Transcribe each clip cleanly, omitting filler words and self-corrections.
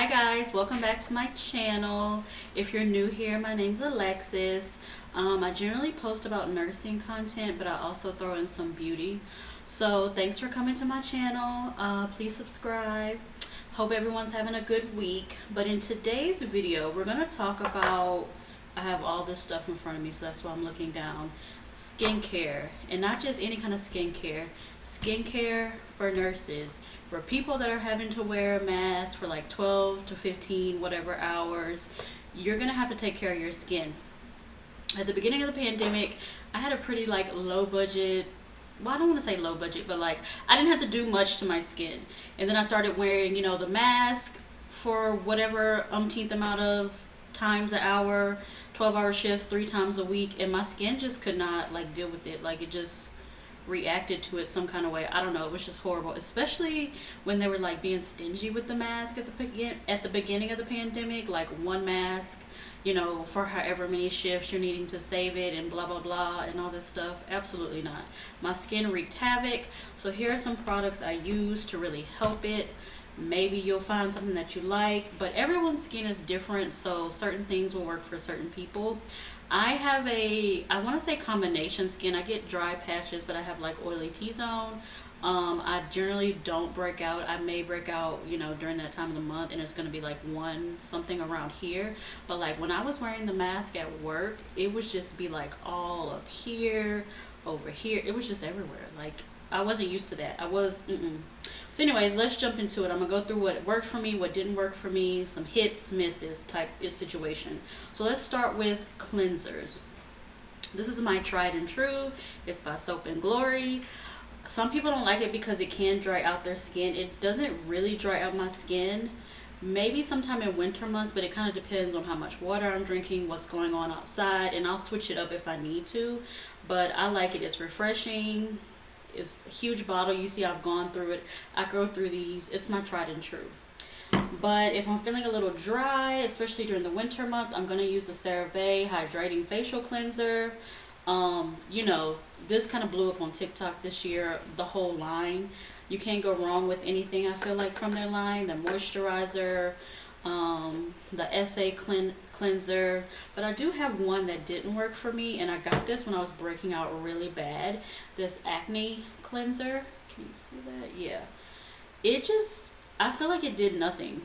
guys, welcome back to my channel. If you're new here, my name's Alexis. I generally post about nursing content, but I also throw in some beauty. So thanks for coming to my channel. Please subscribe. Hope everyone's having a good week. But in today's video, we're going to talk about, I have all this stuff in front of me, so that's why I'm looking down. Skincare, and not just any kind of skincare. Skincare for nurses, for people that are having to wear a mask for like 12 to 15 whatever hours. You're gonna have to take care of your skin. At the beginning of the pandemic, I had a pretty like low budget, well, I don't want to say low budget, but like I didn't have to do much to my skin. And then I started wearing, you know, the mask for whatever umpteenth amount of times an hour, 12-hour shifts 3 times a week, and my skin just could not like deal with it. Like it just reacted to it some kind of way. I don't know, it was just horrible, especially when they were like being stingy with the mask at the beginning of the pandemic, like one mask, you know, for however many shifts you're needing to save it and blah blah blah and all this stuff. Absolutely not. My skin wreaked havoc. So here are some products I use to really help it. Maybe you'll find something that you like, but everyone's skin is different, so certain things will work for certain people. I have I want to say combination skin. I get dry patches, but I have like oily T-zone. I generally don't break out. I may break out, you know, during that time of the month, and it's going to be like something around here. But like when I was wearing the mask at work, it would just be like all up here, over here. It was just everywhere. Like I wasn't used to that. So anyways, let's jump into it. I'm gonna go through what worked for me, what didn't work for me, some hits, misses type situation. So let's start with cleansers. This is my tried and true. It's by Soap and Glory. Some people don't like it because it can dry out their skin. It doesn't really dry out my skin. Maybe sometime in winter months, but it kind of depends on how much water I'm drinking, what's going on outside, and I'll switch it up if I need to. But I like it. It's refreshing. It's a huge bottle. You see I've gone through it. I go through these. It's my tried and true. But if I'm feeling a little dry, especially during the winter months, I'm going to use the Cerave Hydrating Facial Cleanser. You know, this kind of blew up on TikTok this year, the whole line. You can't go wrong with anything, I feel like, from their line. The moisturizer, the Estee cleanser. But I do have one that didn't work for me, and I got this when I was breaking out really bad. This acne cleanser. Can you see that? Yeah. It just, I feel like it did nothing.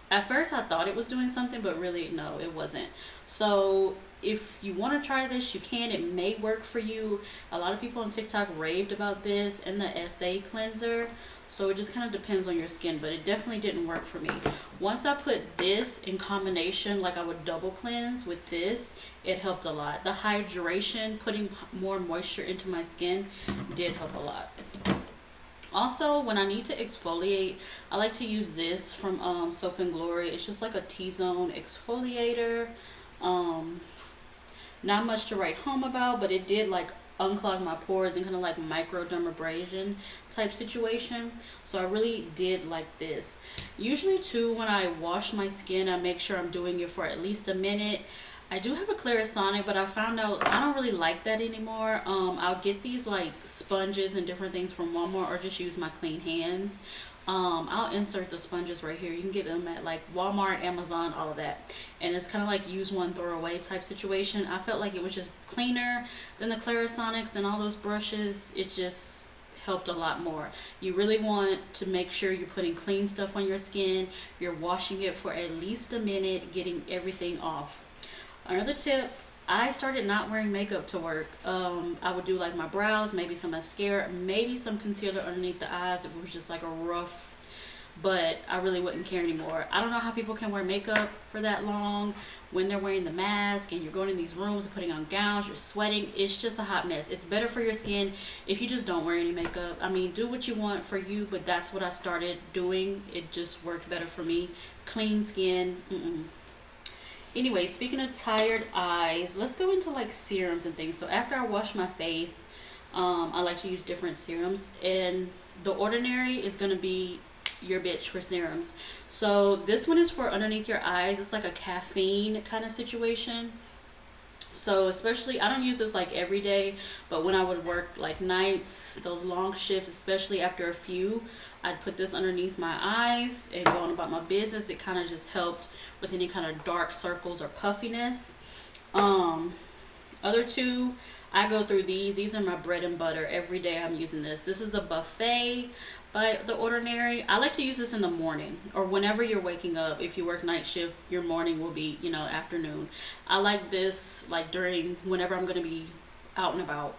At first I thought it was doing something, but really no, it wasn't. So if you want to try this, you can. It may work for you. A lot of people on TikTok raved about this and the Estee cleanser. So it just kind of depends on your skin, but it definitely didn't work for me. Once I put this in combination, like I would double cleanse with this, it helped a lot. The hydration, putting more moisture into my skin, did help a lot. Also, when I need to exfoliate, I like to use this from Soap and Glory. It's just like a T-zone exfoliator. Not much to write home about, but it did like unclog my pores and kind of like microdermabrasion type situation. So I really did like this. Usually too, when I wash my skin, I make sure I'm doing it for at least a minute. I do have a Clarisonic, but I found out I don't really like that anymore. I'll get these like sponges and different things from Walmart, or just use my clean hands. I'll insert the sponges right here. You can get them at like Walmart, Amazon, all of that. And it's kind of like use one, throw away type situation. I felt like it was just cleaner than the Clarisonics and all those brushes. It just helped a lot more. You really want to make sure you're putting clean stuff on your skin. You're washing it for at least a minute, getting everything off. Another tip, I started not wearing makeup to work. I would do like my brows, maybe some mascara, maybe some concealer underneath the eyes if it was just like a rough, but I really wouldn't care anymore. I don't know how people can wear makeup for that long when they're wearing the mask and you're going in these rooms and putting on gowns, you're sweating. It's just a hot mess. It's better for your skin if you just don't wear any makeup. I mean, do what you want for you, but that's what I started doing. It just worked better for me. Clean skin. Anyway, speaking of tired eyes, let's go into like serums and things. So after I wash my face, I like to use different serums, and The Ordinary is going to be your bitch for serums. So this one is for underneath your eyes. It's like a caffeine kind of situation. So especially, I don't use this like every day, but when I would work like nights, those long shifts, especially after a few, I'd put this underneath my eyes and go on about my business. It kind of just helped with any kind of dark circles or puffiness. Other two, I go through these. These are my bread and butter. Every day I'm using this. This is the Buffet by The Ordinary. I like to use this in the morning or whenever you're waking up. If you work night shift, your morning will be, you know, afternoon. I like this like during whenever I'm going to be out and about.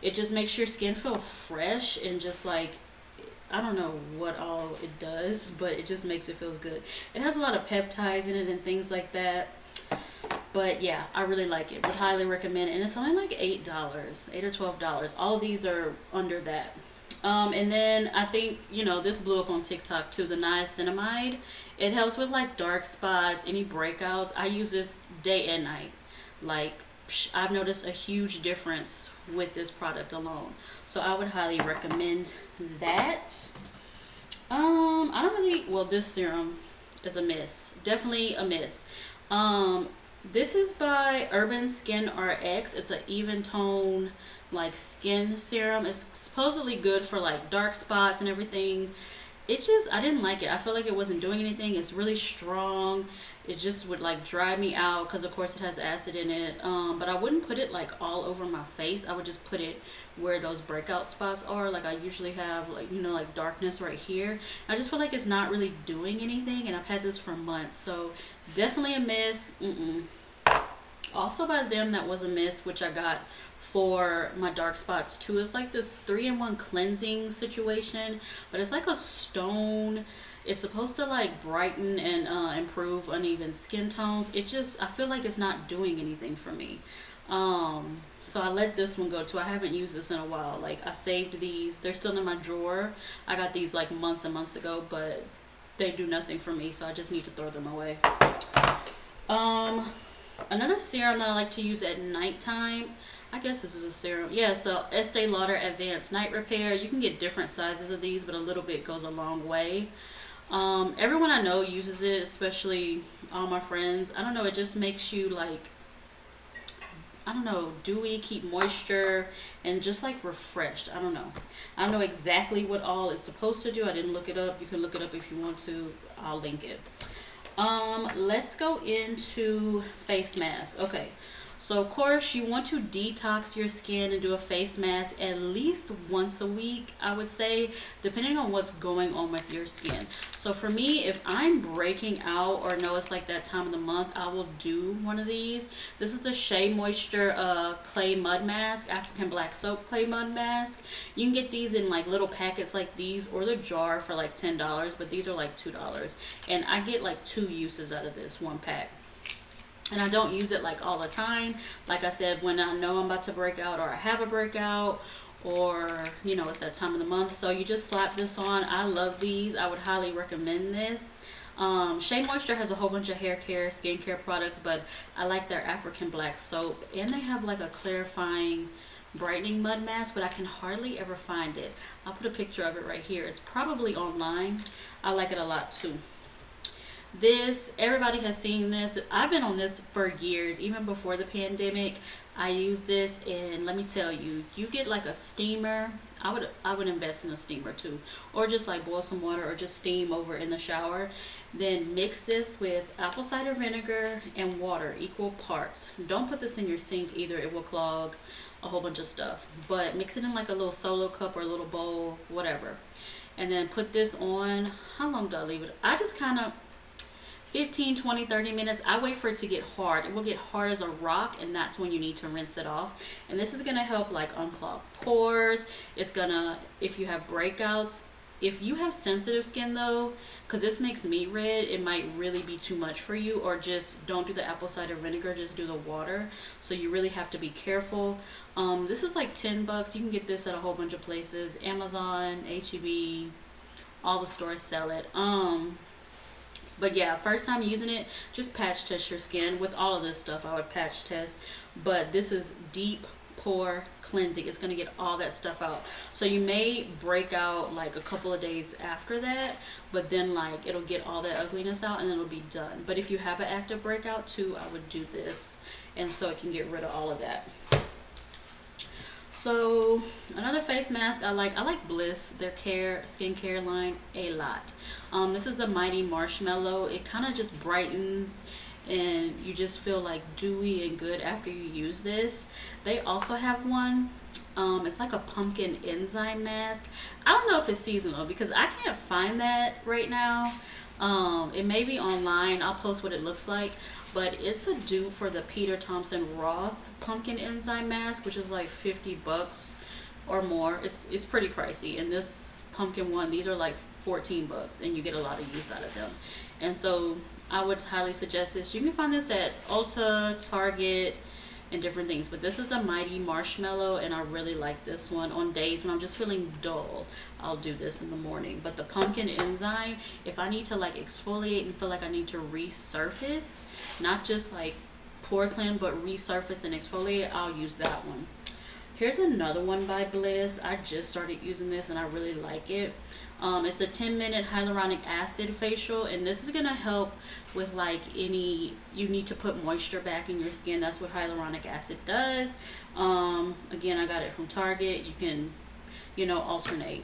It just makes your skin feel fresh and just like, I don't know what all it does, but it just makes it feel good. It has a lot of peptides in it and things like that. But yeah, I really like it. Would highly recommend it. And it's only like $8, $8 or $12. All of these are under that. And then I think, you know, this blew up on TikTok too, the Niacinamide. It helps with like dark spots, any breakouts. I use this day and night. Like, I've noticed a huge difference with this product alone. So I would highly recommend that. I don't really, well, this serum is a miss. Definitely a miss. This is by Urban Skin RX. It's an even tone like skin serum. It's supposedly good for like dark spots and everything. It just, I didn't like it. I feel like it wasn't doing anything. It's really strong. It just would like dry me out because of course it has acid in it. But I wouldn't put it like all over my face. I would just put it where those breakout spots are. Like I usually have like, you know, like darkness right here. I just feel like it's not really doing anything, and I've had this for months. So definitely a miss. Also by them, that was a miss, which I got for my dark spots too. It's like this 3-in-1 cleansing situation, but it's like a stone. It's supposed to like brighten and improve uneven skin tones. It just, I feel like it's not doing anything for me. So I let this one go too. I haven't used this in a while. Like I saved these. They're still in my drawer. I got these like months and months ago, but they do nothing for me, so I just need to throw them away. Another serum that I like to use at nighttime, I guess this is a serum. Yes, the Estee Lauder Advanced Night Repair. You can get different sizes of these, but a little bit goes a long way. Everyone I know uses it, especially all my friends. I don't know, it just makes you like, I don't know, dewy, keep moisture, and just like refreshed. I don't know exactly what all it's supposed to do. I didn't look it up. You can look it up if you want to. I'll link it. Let's go into face mask. Okay, so of course you want to detox your skin and do a face mask at least once a week, I would say, depending on what's going on with your skin. So for me, if I'm breaking out or know it's like that time of the month, I will do one of these. This is the Shea Moisture clay mud mask, African black soap clay mud mask. You can get these in like little packets like these, or the jar for like $10, but these are like $2, and I get like 2 uses out of this one pack. And I don't use it like all the time. Like I said, when I know I'm about to break out, or I have a breakout, or you know, it's that time of the month. So you just slap this on. I love these. I would highly recommend this. Shea Moisture has a whole bunch of hair care, skincare products, but I like their African black soap, and they have like a clarifying brightening mud mask, but I can hardly ever find it. I'll put a picture of it right here. It's probably online. I like it a lot too. This, everybody has seen this. I've been on this for years, even before the pandemic. I use this, and let me tell you, you get like a steamer. I would invest in a steamer too, or just like boil some water or just steam over in the shower. Then mix this with apple cider vinegar and water, equal parts. Don't put this in your sink either. It will clog a whole bunch of stuff, but mix it in like a little solo cup or a little bowl, whatever. And then put this on. How long do I leave it? I just kind of 15, 20, 30 minutes. I wait for it to get hard. It will get hard as a rock, and that's when you need to rinse it off. And this is going to help like unclog pores. It's gonna, if you have breakouts, if you have sensitive skin though, because this makes me red, it might really be too much for you. Or just don't do the apple cider vinegar, just do the water. So you really have to be careful. This is like $10. You can get this at a whole bunch of places. Amazon, HEB, all the stores sell it. But yeah, first time using it, just patch test your skin. With all of this stuff, I would patch test. But this is deep pore cleansing. It's going to get all that stuff out. So you may break out like a couple of days after that, but then like it'll get all that ugliness out and then it'll be done. But if you have an active breakout too, I would do this, and so it can get rid of all of that. So another face mask I like Bliss, their skincare line, a lot. This is the Mighty Marshmallow. It kind of just brightens and you just feel like dewy and good after you use this. They also have one, it's like a pumpkin enzyme mask. I don't know if it's seasonal because I can't find that right now. It may be online. I'll post what it looks like, but it's a dupe for the Thompson Roth pumpkin enzyme mask, which is like 50 bucks or more. It's pretty pricey, and this pumpkin one, these are like 14 bucks, and you get a lot of use out of them. And so I would highly suggest this. You can find this at Ulta, Target, and different things, but this is the Mighty Marshmallow, and I really like this one on days when I'm just feeling dull. I'll do this in the morning. But the pumpkin enzyme, if I need to like exfoliate and feel like I need to resurface, not just like pore cleanse but resurface and exfoliate, I'll use that one. Here's another one by Bliss. I just started using this and I really like it. It's the 10-minute hyaluronic acid facial, and this is gonna help with like you need to put moisture back in your skin. That's what hyaluronic acid does. Again, I got it from Target. You can, alternate.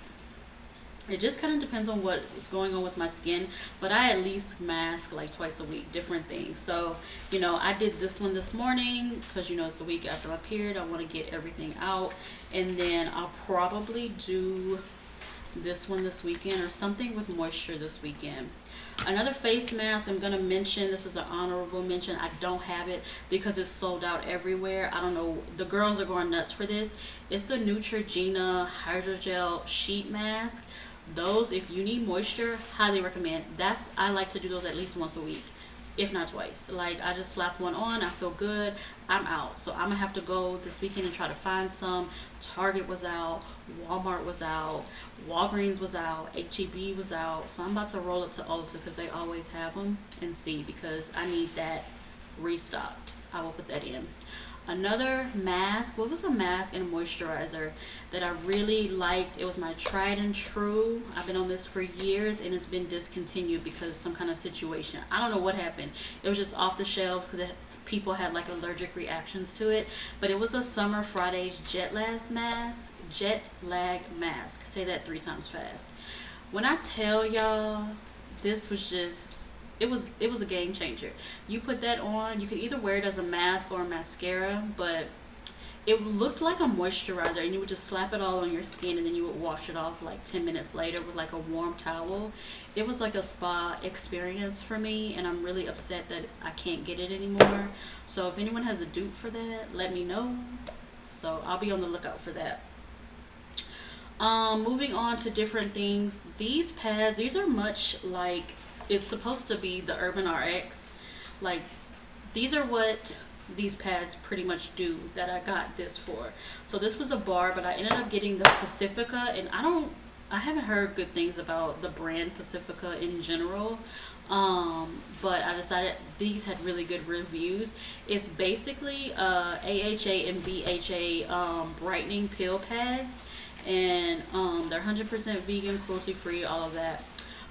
It just kind of depends on what is going on with my skin, but I at least mask like twice a week, different things. So, I did this one this morning because, it's the week after my period. I want to get everything out, and then I'll probably do this one this weekend or something with moisture this weekend. Another face mask I'm gonna mention, this is an honorable mention. I don't have it because it's sold out everywhere. I don't know, the girls are going nuts for this. It's the Neutrogena Hydrogel sheet mask. Those, if you need moisture, highly recommend. I like to do those at least once a week, if not twice. Like, I just slap one on, I feel good, I'm out. So I'm gonna have to go this weekend and try to find some. Target was out, Walmart was out, Walgreens was out, HEB was out. So I'm about to roll up to Ulta because they always have them, and see, because I need that restocked. I will put that in. Another mask, well, it was a mask and a moisturizer that I really liked. It was my tried and true. I've been on this for years and it's been discontinued because some kind of situation. I don't know what happened. It was just off the shelves because people had like allergic reactions to it. But it was a Summer Fridays jet lag mask. Say that 3 times fast. When I tell y'all, this was just, it was a game changer. You put that on, you could either wear it as a mask or a mascara, but it looked like a moisturizer, and you would just slap it all on your skin and then you would wash it off like 10 minutes later with like a warm towel. It was like a spa experience for me, and I'm really upset that I can't get it anymore. So if anyone has a dupe for that, let me know. So I'll be on the lookout for that. Moving on to different things. These pads, these are much like, it's supposed to be the Urban RX. Like, these are what these pads pretty much do that I got this for. So this was a bar, but I ended up getting the Pacifica, and I haven't heard good things about the brand Pacifica in general. But I decided these had really good reviews. It's basically AHA and BHA brightening pill pads, and they're 100% vegan, cruelty free, all of that.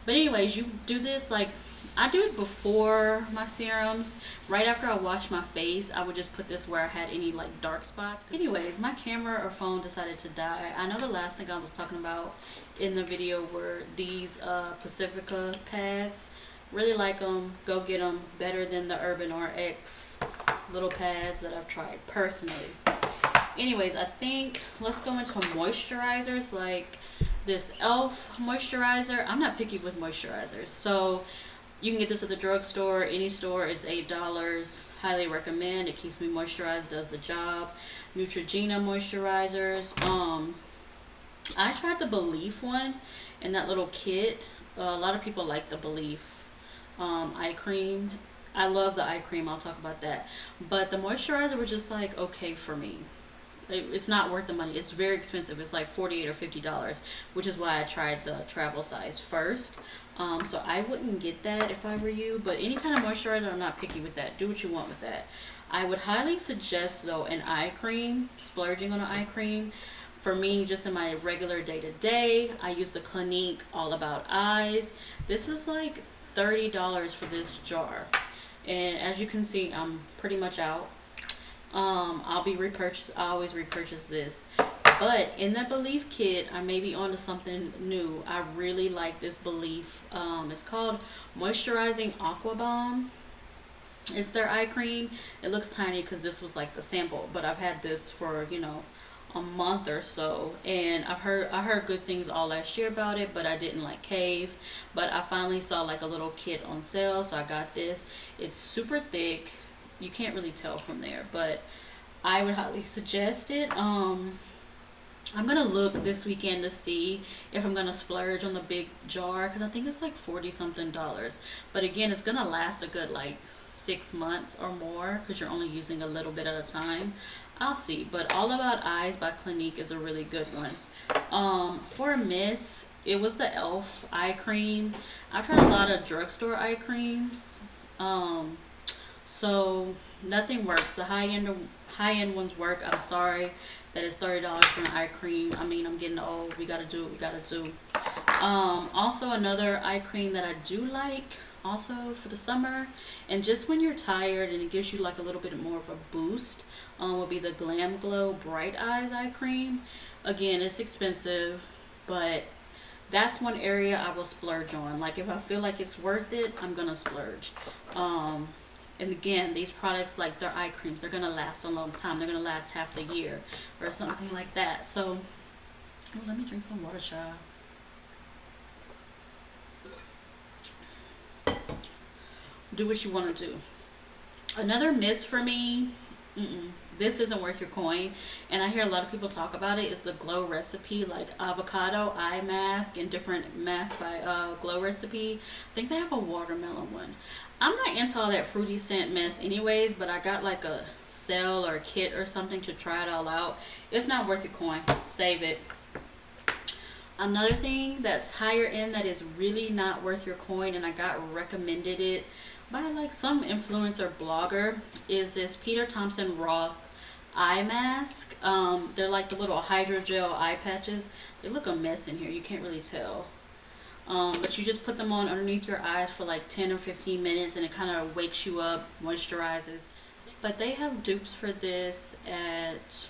But anyways, you do this, like, I do it before my serums. Right after I wash my face, I would just put this where I had any like dark spots. Anyways, my camera or phone decided to die. I know the last thing I was talking about in the video were these Pacifica pads. Really like them. Go get them. Better than the Urban RX little pads that I've tried personally. Anyways, I think let's go into moisturizers, like this e.l.f. moisturizer. I'm not picky with moisturizers, so you can get this at the drugstore, any store. It's $8. Highly recommend. It keeps me moisturized, does the job. Neutrogena moisturizers. I tried the Belief one in that little kit. A lot of people like the Belief eye cream. I love the eye cream. I'll talk about that. But the moisturizer was just like okay for me. It's not worth the money. It's very expensive. It's like $48 or $50, which is why I tried the travel size first. So I wouldn't get that if I were you, but any kind of moisturizer, I'm not picky with that. Do what you want with that. I would highly suggest though an eye cream, splurging on an eye cream. For me, just in my regular day-to-day, I use the Clinique All About Eyes. This is like $30 for this jar. And as you can see, I'm pretty much out. I always repurchase this. But in that Belief kit, I may be onto something new. I really like this Belief. It's called Moisturizing Aqua Bomb. It's their eye cream. It looks tiny because this was like the sample, but I've had this for, you know, a month or so, and I heard good things all last year about it, but I didn't like cave. But I finally saw like a little kit on sale, so I got this. It's super thick. You can't really tell from there, but I would highly suggest it. I'm gonna look this weekend to see if I'm gonna splurge on the big jar, because I think it's like 40 something dollars. But again, it's gonna last a good like 6 months or more, because you're only using a little bit at a time. I'll see. But All About Eyes by Clinique is a really good one. For a miss, it was the e.l.f. eye cream. I've tried a lot of drugstore eye creams, so nothing works. The high-end ones work. I'm sorry that it's $30 for an eye cream. I mean, I'm getting old. We gotta do what we gotta do. Also another eye cream that I do like, also for the summer, and just when you're tired and it gives you like a little bit more of a boost, will be the Glam Glow Bright Eyes eye cream. Again, it's expensive, but that's one area I will splurge on. Like if I feel like it's worth it, I'm gonna splurge. And again, these products, like their eye creams, they're gonna last a long time. They're gonna last half the year or something like that. So let me drink some water, child. Do what you want to do. Another miss for me, this isn't worth your coin, and I hear a lot of people talk about it, is the Glow Recipe, like avocado eye mask and different masks by Glow Recipe. I think they have a watermelon one. I'm not into all that fruity scent mess anyways, but I got like a sale or a kit or something to try it all out. It's not worth your coin. Save it. Another thing that's higher end that is really not worth your coin, and I got recommended it by like some influencer blogger, is this Peter Thompson Roth eye mask. They're like the little hydrogel eye patches. They look a mess in here, you can't really tell, but you just put them on underneath your eyes for like 10 or 15 minutes and it kind of wakes you up, moisturizes. But they have dupes for this at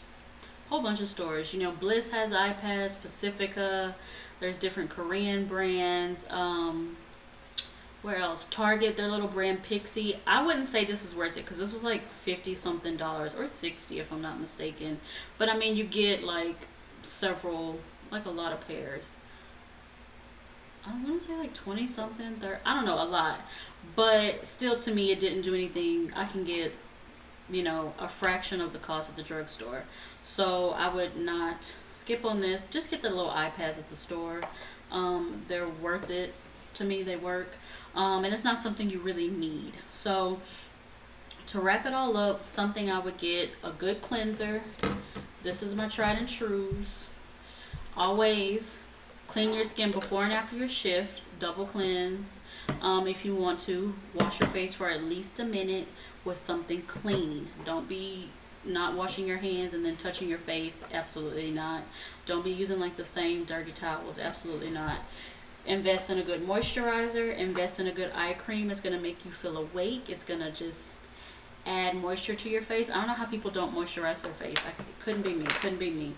a whole bunch of stores. You know, Bliss has eye pads, Pacifica, there's different Korean brands. Where else? Target, their little brand Pixie. I wouldn't say this is worth it because this was like 50 something dollars, or 60 if I'm not mistaken. But I mean, you get like several, like a lot of pairs. I want to say like 20 something, 30, I don't know, a lot. But still, to me, it didn't do anything. I can get, you know, a fraction of the cost at the drugstore. So I would not skip on this. Just get the little eye pads at the store. They're worth it. To me, they work. And it's not something you really need. So to wrap it all up, something I would get: a good cleanser. This is my tried and trues. Always clean your skin before and after your shift. Double cleanse. If you want to, wash your face for at least a minute with something clean. Don't be not washing your hands and then touching your face. Absolutely not. Don't be using like the same dirty towels. Absolutely not. Invest in a good moisturizer. Invest in a good eye cream. It's going to make you feel awake. It's going to just add moisture to your face. I don't know how people don't moisturize their face. It couldn't be me. It couldn't be me.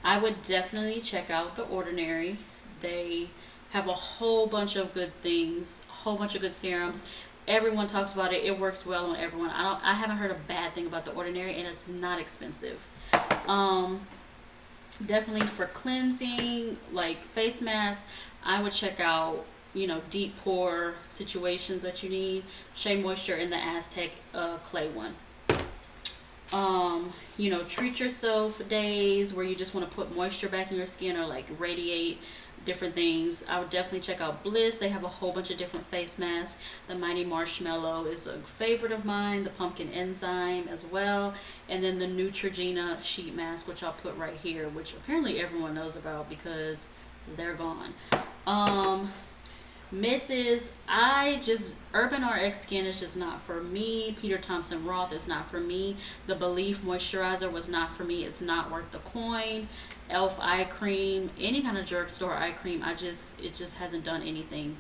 I would definitely check out The Ordinary. They have a whole bunch of good things, a whole bunch of good serums. Everyone talks about it. It works well on everyone. I haven't heard a bad thing about The Ordinary, and it's not expensive. Definitely for cleansing, like face masks, I would check out, you know, deep pore situations that you need. Shea Moisture in the Aztec clay one. you know, treat yourself days where you just want to put moisture back in your skin or like radiate different things, I would definitely check out Bliss. They have a whole bunch of different face masks. The Mighty Marshmallow is a favorite of mine, the Pumpkin Enzyme as well, and then the Neutrogena sheet mask, which I'll put right here, which apparently everyone knows about because they're gone. Urban RX Skin is just not for me. Peter Thompson Roth is not for me. The Belief Moisturizer was not for me. It's not worth the coin. Elf eye cream, any kind of drugstore eye cream, it just hasn't done anything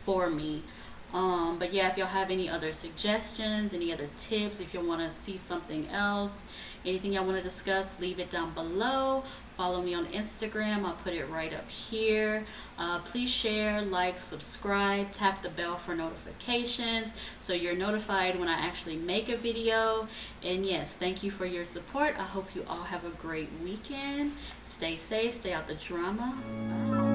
for me. But yeah, if y'all have any other suggestions, any other tips, if you want to see something else, anything y'all want to discuss, leave it down below. Follow me on Instagram, I'll put it right up here. Please share, like, subscribe, tap the bell for notifications so you're notified when I actually make a video. And yes, thank you for your support. I hope you all have a great weekend. Stay safe, stay out the drama. Bye.